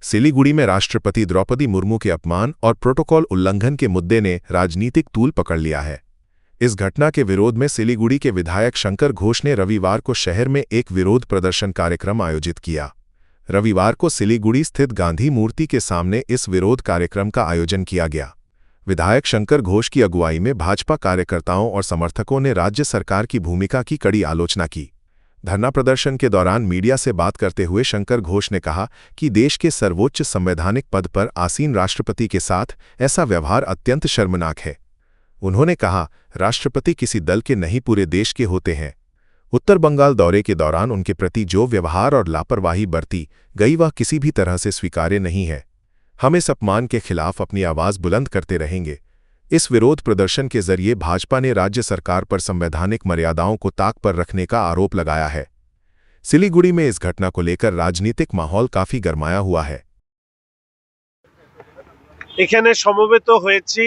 सिलीगुड़ी में राष्ट्रपति द्रौपदी मुर्मू के अपमान और प्रोटोकॉल उल्लंघन के मुद्दे ने राजनीतिक तूल पकड़ लिया है। इस घटना के विरोध में सिलीगुड़ी के विधायक शंकर घोष ने रविवार को शहर में एक विरोध प्रदर्शन कार्यक्रम आयोजित किया। रविवार को सिलीगुड़ी स्थित गांधी मूर्ति के सामने इस विरोध कार्यक्रम का आयोजन किया गया। विधायक शंकर घोष की अगुवाई में भाजपा कार्यकर्ताओं और समर्थकों ने राज्य सरकार की भूमिका की कड़ी आलोचना की। धरना प्रदर्शन के दौरान मीडिया से बात करते हुए शंकर घोष ने कहा कि देश के सर्वोच्च संवैधानिक पद पर आसीन राष्ट्रपति के साथ ऐसा व्यवहार अत्यंत शर्मनाक है। उन्होंने कहा, राष्ट्रपति किसी दल के नहीं पूरे देश के होते हैं। उत्तर बंगाल दौरे के दौरान उनके प्रति जो व्यवहार और लापरवाही बरती गई वह किसी भी तरह से स्वीकार्य नहीं है। हम इस अपमान के खिलाफ अपनी आवाज बुलंद करते रहेंगे। इस विरोध प्रदर्शन के जरिए भाजपा ने राज्य सरकार पर संवैधानिक मर्यादाओं को ताक पर रखने का आरोप लगाया है। सिलीगुड़ी में इस घटना को लेकर राजनीतिक माहौल काफी गरमाया हुआ है। এখানে সমবেত হয়েছি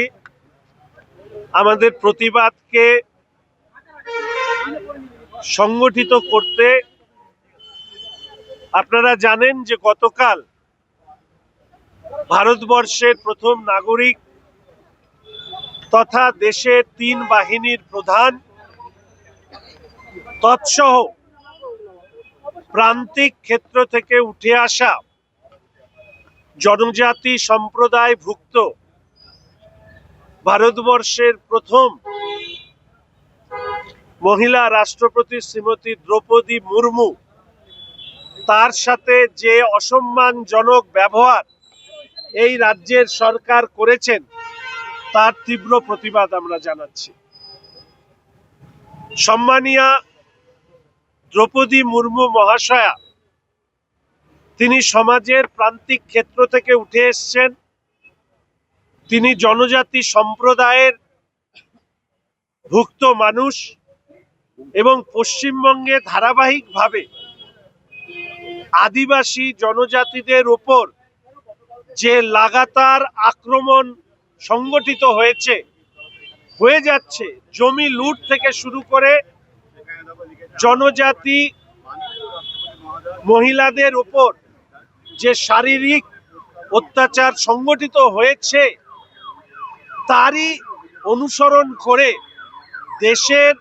আমাদের প্রতিবাদকে সংগঠিত করতে। আপনারা জানেন যে গতকাল ভারতবর্ষের প্রথম নাগরিক তথা দেশের 3 বাহিনীর প্রধান তৎসহ প্রান্তিক ক্ষেত্র থেকে উঠে আসা জনজাতি সম্প্রদায়ভুক্ত ভারতবর্ষের প্রথম মহিলা রাষ্ট্রপতি শ্রীমতী দ্রৌপদী মুর্মু তার সাথে যে অসম্মানজনক ব্যবহার এই রাজ্যের সরকার করেছেন তার তীব্র প্রতিবাদ আমরা জানাচ্ছি। সম্মানীয়া দ্রৌপদী মুর্মু মহাশয়া তিনি সমাজের প্রান্তিক ক্ষেত্র থেকে উঠে এসেছেন। তিনি জনজাতি সম্প্রদায়ের ভুক্ত মানুষ এবং পশ্চিমবঙ্গে ধারাবাহিকভাবে আদিবাসী জনজাতিদের উপর যে লাগাতার আক্রমণ সংগঠিত হয়ে যাচ্ছে, জমি লুট থেকে শুরু করে জনজাতি মহিলাদের উপর যে শারীরিক অত্যাচার সংগঠিত হয়েছে তারই অনুসরণ করে দেশের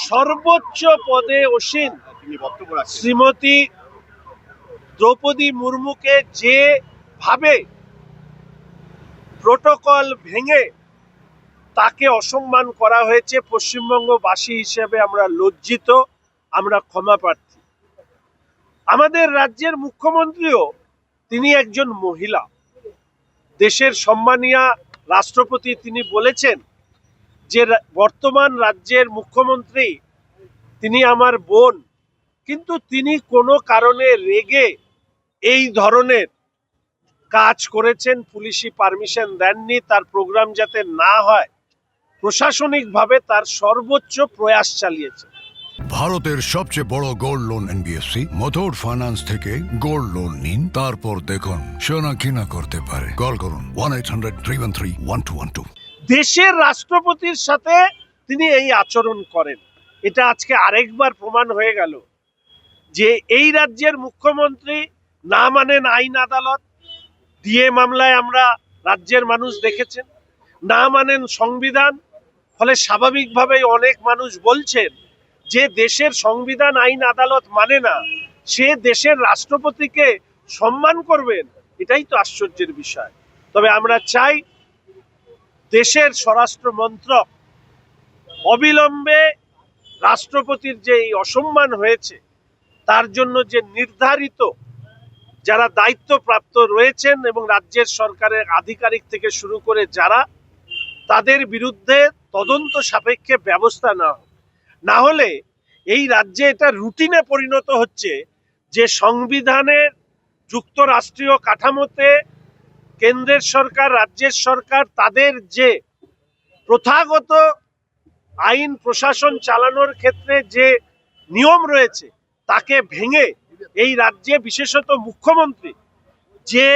সর্বোচ্চ পদে আসীন শ্রীমতী দ্রৌপদী মুর্মুকে যেভাবে প্রোটোকল ভেঙে তাকে অসম্মান করা হয়েছে, পশ্চিমবঙ্গবাসী হিসেবে আমরা লজ্জিত, আমরা ক্ষমা প্রার্থী। আমাদের রাজ্যের মুখ্যমন্ত্রীও তিনি একজন মহিলা, দেশের সম্মানীয় রাষ্ট্রপতি। তিনি বলেছেন যে বর্তমান রাজ্যের মুখ্যমন্ত্রী তিনি আমার বোন, কিন্তু তিনি কোনো কারণে রেগে এই ধরনের কাজ করেছেন, পুলিশি পারমিশন দেননি, তার প্রোগ্রাম যাতে না হয় প্রশাসনিকভাবে তার সর্বোচ্চ প্রয়াস চালিয়েছে। ভারতের সবচেয়ে বড় gold loan NBFC Muthoot finance থেকে গোল্ড লোন নিন, তারপর দেখুন সোনা কিনা করতে পারে। কল করুন 1-800-313-1212। দেশের রাষ্ট্রপতির সাথে তিনি এই আচরণ করেন, এটা আজকে আরেকবার প্রমাণ হয়ে গেল যে এই রাজ্যের মুখ্যমন্ত্রী না মানেন আইন আদালত। ডিএ মামলায় আমরা রাজ্যের মানুষ দেখেছেন, না মানেন সংবিধান। ফলে স্বাভাবিকভাবেই অনেক মানুষ বলছেন যে দেশের সংবিধান আইন আদালত মানে না, সে দেশের রাষ্ট্রপতিকে সম্মান করবেন, এটাই তো আশ্চর্যের বিষয়। তবে আমরা চাই দেশের স্বরাষ্ট্র মন্ত্রক অবিলম্বে রাষ্ট্রপতির যে এই অসম্মান হয়েছে তার জন্য যে নির্ধারিত যারা দায়িত্বপ্রাপ্ত রয়েছেন এবং রাজ্যের সরকারের আধিকারিক থেকে শুরু করে যারা, তাদের বিরুদ্ধে তদন্ত সাপেক্ষে ব্যবস্থা না হলে এই রাজ্যে এটা রুটিনে পরিণত হচ্ছে যে সংবিধানের যুক্তরাষ্ট্রীয় কাঠামোতে কেন্দ্রের সরকার, রাজ্যের সরকার তাদের যে প্রথাগত আইন প্রশাসন চালানোর ক্ষেত্রে যে নিয়ম রয়েছে তাকে ভেঙে এই রাজ্যে বিশেষত মুখ্যমন্ত্রী যে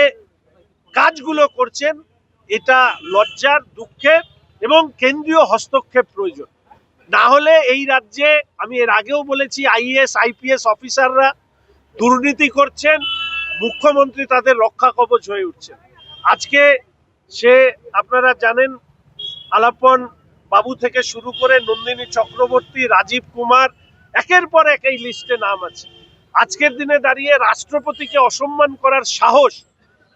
কাজগুলো করছেন এটা লজ্জার, দুঃখের এবং কেন্দ্রীয় হস্তক্ষেপ প্রয়োজন। না হলে এই রাজ্যে, আমি এর আগেও বলেছি, আইএএস আইপিএস অফিসাররা দুর্নীতি করছেন, মুখ্যমন্ত্রী তাদের রক্ষা কবচ হয়ে উঠছেন। আজকে সে আপনারা জানেন আলাপন বাবু থেকে শুরু করে নন্দিনী চক্রবর্তী, রাজীব কুমার, একের পর এক এই লিস্টে নাম আছে। আজকের দিনে দাঁড়িয়ে রাষ্ট্রপতিকে অসম্মান করার সাহস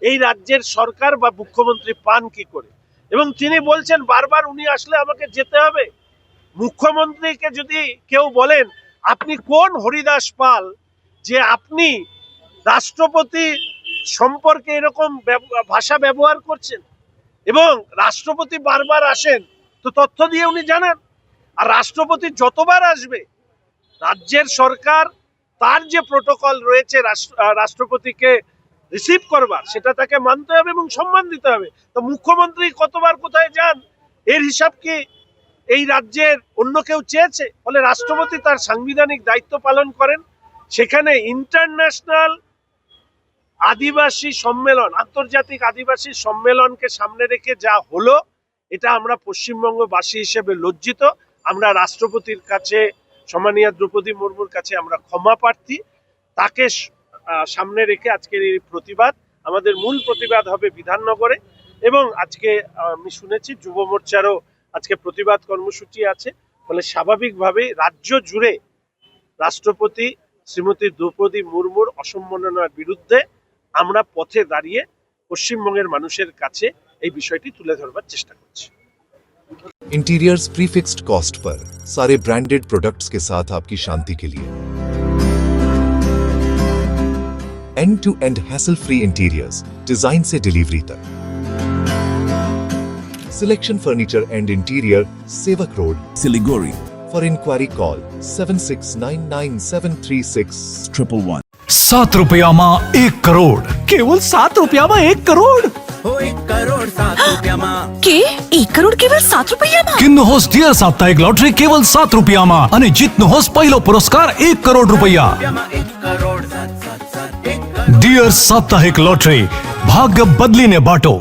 এই রাজ্যের সরকার বা মুখ্যমন্ত্রী পান কি করে? এবং তিনি বলছেন বারবার উনি আসলে আমাকে যেতে হবে। মুখ্যমন্ত্রীকে যদি কেউ বলেন আপনি কোন হরিদাস পাল যে আপনি রাষ্ট্রপতি সম্পর্কে এরকম ভাষা ব্যবহার করছেন, এবং রাষ্ট্রপতি বারবার আসেন তো তথ্য দিয়ে উনি জানান। আর রাষ্ট্রপতি যতবার আসবে রাজ্যের সরকার তার যে প্রোটোকল রয়েছে রাষ্ট্রপতিকে রিসিভ করবার, সেটা তাকে মানতে হবে এবং সম্মান দিতে হবে। তো মুখ্যমন্ত্রী কতবার কোথায় যান এর হিসাব কি এই রাজ্যের অন্য কেউ চেয়েছে? ফলে রাষ্ট্রপতি তার সাংবিধানিক দায়িত্ব পালন করেন। সেখানে ইন্টারন্যাশনাল আদিবাসী সম্মেলন, আন্তর্জাতিক আদিবাসী সম্মেলনকে সামনে রেখে যা হলো, এটা আমরা পশ্চিমবঙ্গবাসী হিসেবে লজ্জিত। আমরা রাষ্ট্রপতির কাছে, সম্মানীয় দ্রৌপদী মুর্মুর কাছে আমরা ক্ষমা প্রার্থী। তাকে সামনে রেখে আজকের এই প্রতিবাদ, আমাদের মূল প্রতিবাদ হবে বিধাননগরে। এবং আজকে আমি শুনেছি যুব মোর্চারও আজকে প্রতিবাদ কর্মসূচি আছে। ফলে স্বাভাবিকভাবেই রাজ্য জুড়ে রাষ্ট্রপতি শ্রীমতী দ্রৌপদী মুর্মুর অসম্মাননার বিরুদ্ধে আমরা পথে দাঁড়িয়ে পশ্চিমবঙ্গের মানুষের কাছে এই বিষয়টি তুলে ধরবার চেষ্টা করছি। इंटीरियर्स प्रीफिक्स्ड कॉस्ट पर सारे ब्रांडेड प्रोडक्ट्स के साथ आपकी शांति के लिए and to and hassle free interiors, design से डिलीवरी तक। सिलेक्शन फर्नीचर एंड इंटीरियर, सेवक road, Siliguri, for inquiry call 7699736111। 7 रुपयाમાં 1 crore, કેવલ 7 રૂપિયામાં 1 કરોડ। हो 1 करोड़ 7 रुपयाમાં કે 1 કરોડ કેવલ 7 રૂપિયામાં? કિન્નો હોસ ડિયર સાપ્તાહિક લોટરી કેવલ 7 રૂપિયામાં અને જીતનો હોસ પહેલો પુરસ્કાર 1 કરોડ રૂપિયા। 1 करोड़ 7 7 7 1 ડિયર સાપ્તાહિક લોટરી, ભાગ્ય બદલીને બાટો।